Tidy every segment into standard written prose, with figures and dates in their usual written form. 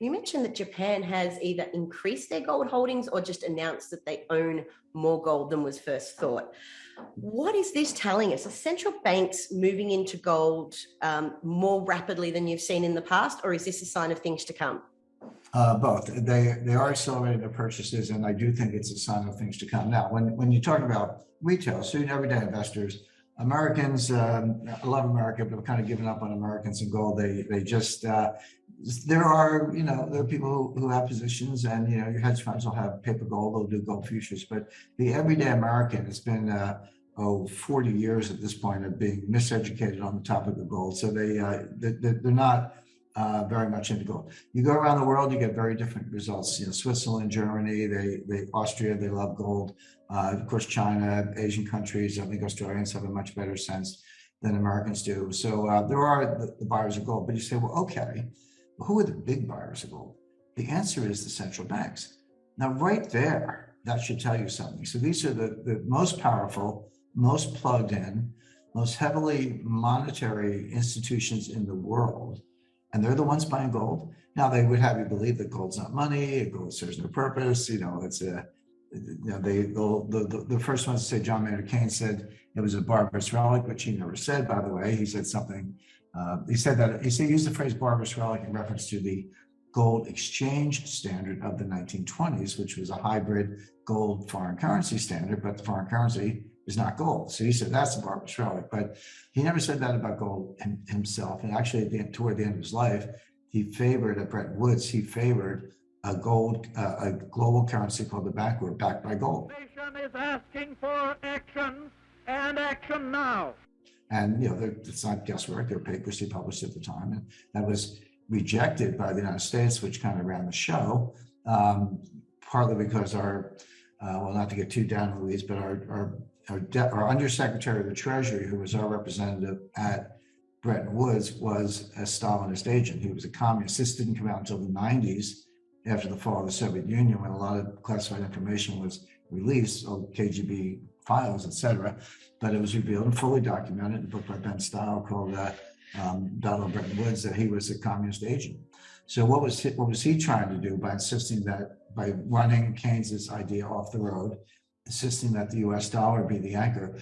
You mentioned that Japan has either increased their gold holdings or just announced that they own more gold than was first thought. What is this telling us? Are central banks moving into gold more rapidly than you've seen in the past, or is this a sign of things to come? Both. They are accelerating their purchases, and I do think it's a sign of things to come. Now, when you talk about retail, so everyday investors, Americans, I love America, but I've kind of given up on Americans and gold. They just there are people who have positions, and your hedge funds will have paper gold, they'll do gold futures, but the everyday American has been 40 years at this point of being miseducated on the topic of gold. So they're not very much into gold. You go around the world, you get very different results. Switzerland, Germany, Austria, they love gold. Of course, China, Asian countries. I think Australians have a much better sense than Americans do. So there are the buyers of gold. But you say, well, okay, well, who are the big buyers of gold? The answer is the central banks. Now, right there, that should tell you something. So these are the most powerful, most plugged in, most heavily monetary institutions in the world. And they're the ones buying gold. Now, they would have you believe that gold's not money, gold serves no purpose. The first ones to say, John Maynard Keynes said it was a barbarous relic, which he never said, by the way. He said something, he used the phrase barbarous relic in reference to the gold exchange standard of the 1920s, which was a hybrid gold foreign currency standard, but the foreign currency is not gold. So he said that's a barbarous relic, but he never said that about gold himself. And actually, toward the end of his life, he favored, at Bretton Woods, he favored a global currency called the backward, backed by gold. The nation is asking for action, and action now. And it's not guesswork. There were papers he published at the time, and that was rejected by the United States, which kind of ran the show, partly because not to get too down in the weeds, but our Undersecretary of the Treasury, who was our representative at Bretton Woods, was a Stalinist agent. He was a communist. This didn't come out until the 90s, after the fall of the Soviet Union, when a lot of classified information was released, KGB files, etc. But it was revealed and fully documented in a book by Ben Stile called Battle of Bretton Woods, that he was a communist agent. So what was he trying to do by insisting that, by running Keynes's idea off the road, insisting that the US dollar be the anchor?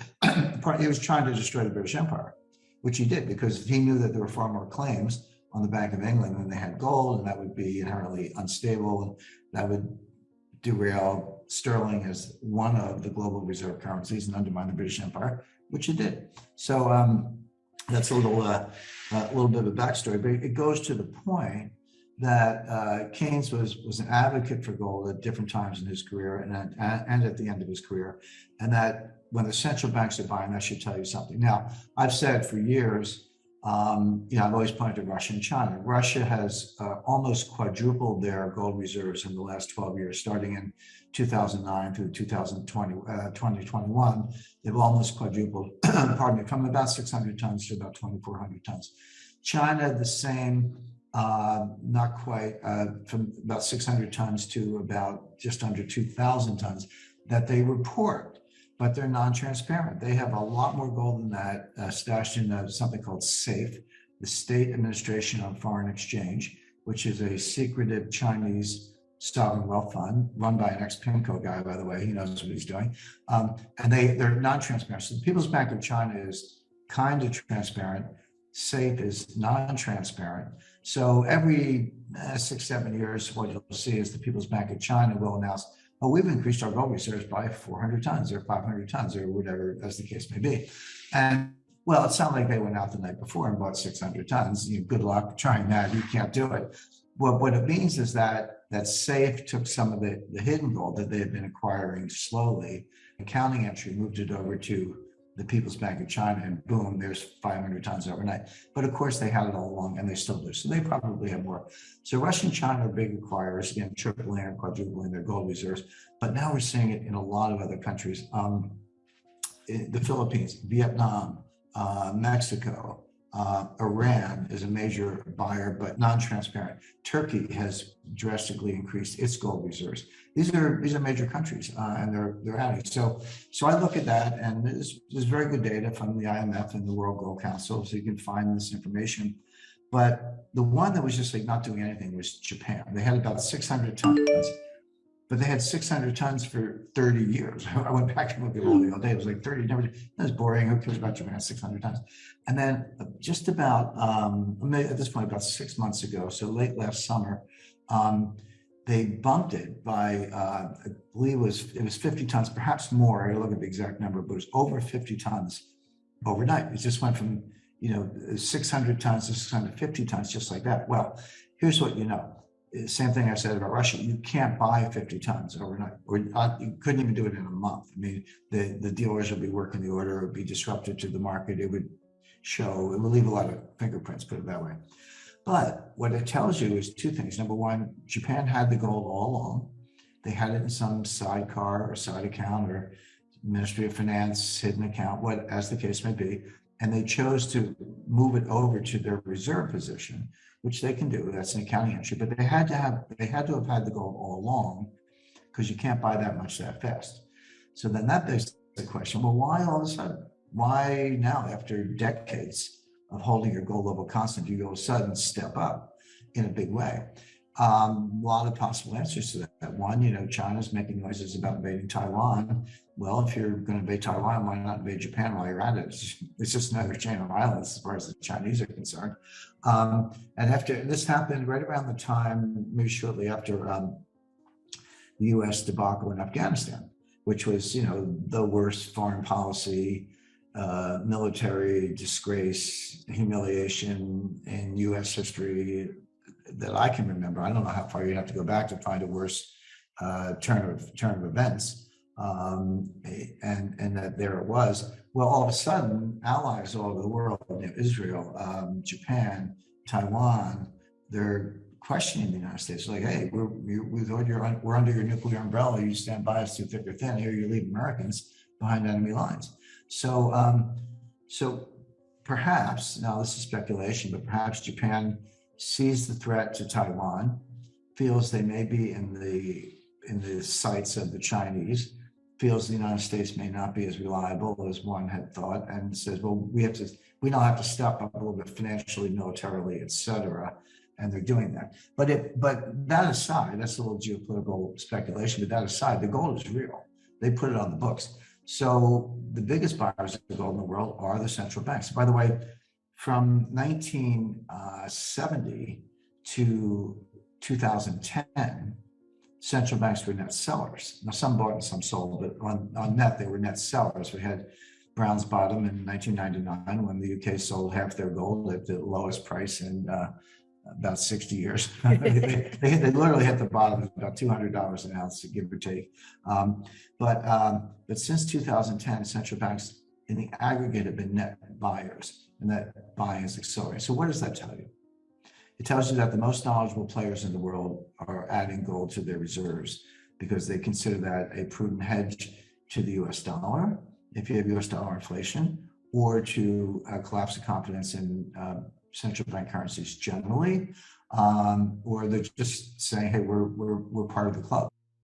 He was trying to destroy the British Empire, which he did, because he knew that there were far more claims on the Bank of England than they had gold, and that would be inherently unstable, and that would derail sterling as one of the global reserve currencies and undermine the British Empire, which it did. So that's a little bit of a backstory, but it goes to the point that Keynes was an advocate for gold at different times in his career and at the end of his career, and that when the central banks are buying, that should tell you something. Now, I've said for years, I've always pointed to Russia and China. Russia has almost quadrupled their gold reserves in the last 12 years, starting in 2009 through 2021. They've almost quadrupled, from about 600 tons to about 2,400 tons. China, the same, not quite, from about 600 tons to about just under 2,000 tons that they report, but they're non-transparent. They have a lot more gold than that stashed in something called SAFE, the State Administration on Foreign Exchange, which is a secretive Chinese sovereign wealth fund run by an ex-PIMCO guy, by the way. He knows what he's doing. And they're non-transparent. So the People's Bank of China is kind of transparent. SAFE is non-transparent. So every 6-7 years, what you'll see is the People's Bank of China will announce, oh, we've increased our gold reserves by 400 tons or 500 tons or whatever, as the case may be. And well, it sounded like they went out the night before and bought 600 tons. Good luck trying that. You can't do it. Well, what it means is that SAFE took some of the hidden gold that they had been acquiring slowly, accounting entry, moved it over to the People's Bank of China, and boom, there's 500 tons overnight. But of course, they had it all along, and they still do. So they probably have more. So Russia and China are big acquirers, again, tripling or quadrupling their gold reserves. But now we're seeing it in a lot of other countries. The Philippines, Vietnam, Mexico, Iran is a major buyer, but non-transparent. Turkey has drastically increased its gold reserves. These are major countries, and they're adding. So I look at that, and there's very good data from the IMF and the World Gold Council, so you can find this information. But the one that was just like not doing anything was Japan. They had about 600 tons, but they had 600 tons for 30 years. I went back and looked at all the old data. It was like 30, never, that was boring. Who cares about Japan? 600 tons. And then just about, at this point, about 6 months ago, so late last summer, they bumped it by, I believe it was 50 tons, perhaps more. I gotta look at the exact number, but it was over 50 tons overnight. It just went from 600 tons to 650 tons, just like that. Well, here's what you know. Same thing I said about Russia. You can't buy 50 tons overnight, or you couldn't even do it in a month. I mean, the dealers would be working the order, it would be disruptive to the market. It would leave a lot of fingerprints, put it that way. But what it tells you is two things. Number one, Japan had the gold all along. They had it in some sidecar or side account or Ministry of Finance hidden account, what as the case may be. And they chose to move it over to their reserve position, which they can do. That's an accounting entry, but they had to have had the gold all along, because you can't buy that much that fast. So then that begs the question, well, why all of a sudden? Why now, after decades of holding your gold level constant, do you all of a sudden step up in a big way? A lot of possible answers to that. One, China's making noises about invading Taiwan. Well, if you're going to invade Taiwan, why not invade Japan while you're at it? It's just another chain of islands as far as the Chinese are concerned. And after this happened right around the time, maybe shortly after the U.S. debacle in Afghanistan, which was, the worst foreign policy, military disgrace, humiliation in U.S. history that I can remember. I don't know how far you have to go back to find a worse turn of events. And that there it was. Well, all of a sudden, allies all over the world, Israel, Japan, Taiwan, they're questioning the United States. Like, hey, we're under your nuclear umbrella. You stand by us through thick or thin. Here you leave Americans behind enemy lines. So, so perhaps, now this is speculation, but perhaps Japan sees the threat to Taiwan, feels they may be in the sights of the Chinese, feels the United States may not be as reliable as one had thought, and says, well, we now have to step up a little bit financially, militarily, et cetera. And they're doing that. But that aside, that's a little geopolitical speculation, but that aside, the gold is real. They put it on the books. So the biggest buyers of gold in the world are the central banks. By the way, from 1970 to 2010, central banks were net sellers. Now, some bought and some sold, but on net, they were net sellers. We had Brown's bottom in 1999 when the UK sold half their gold at the lowest price in about 60 years. they literally hit the bottom at about $200 an ounce, give or take. But since 2010, central banks in the aggregate have been net buyers, and that buying is accelerating. So what does that tell you? It tells you that the most knowledgeable players in the world are adding gold to their reserves because they consider that a prudent hedge to the US dollar, if you have US dollar inflation, or to collapse the confidence in central bank currencies generally, or they're just saying, hey, we're part of the club.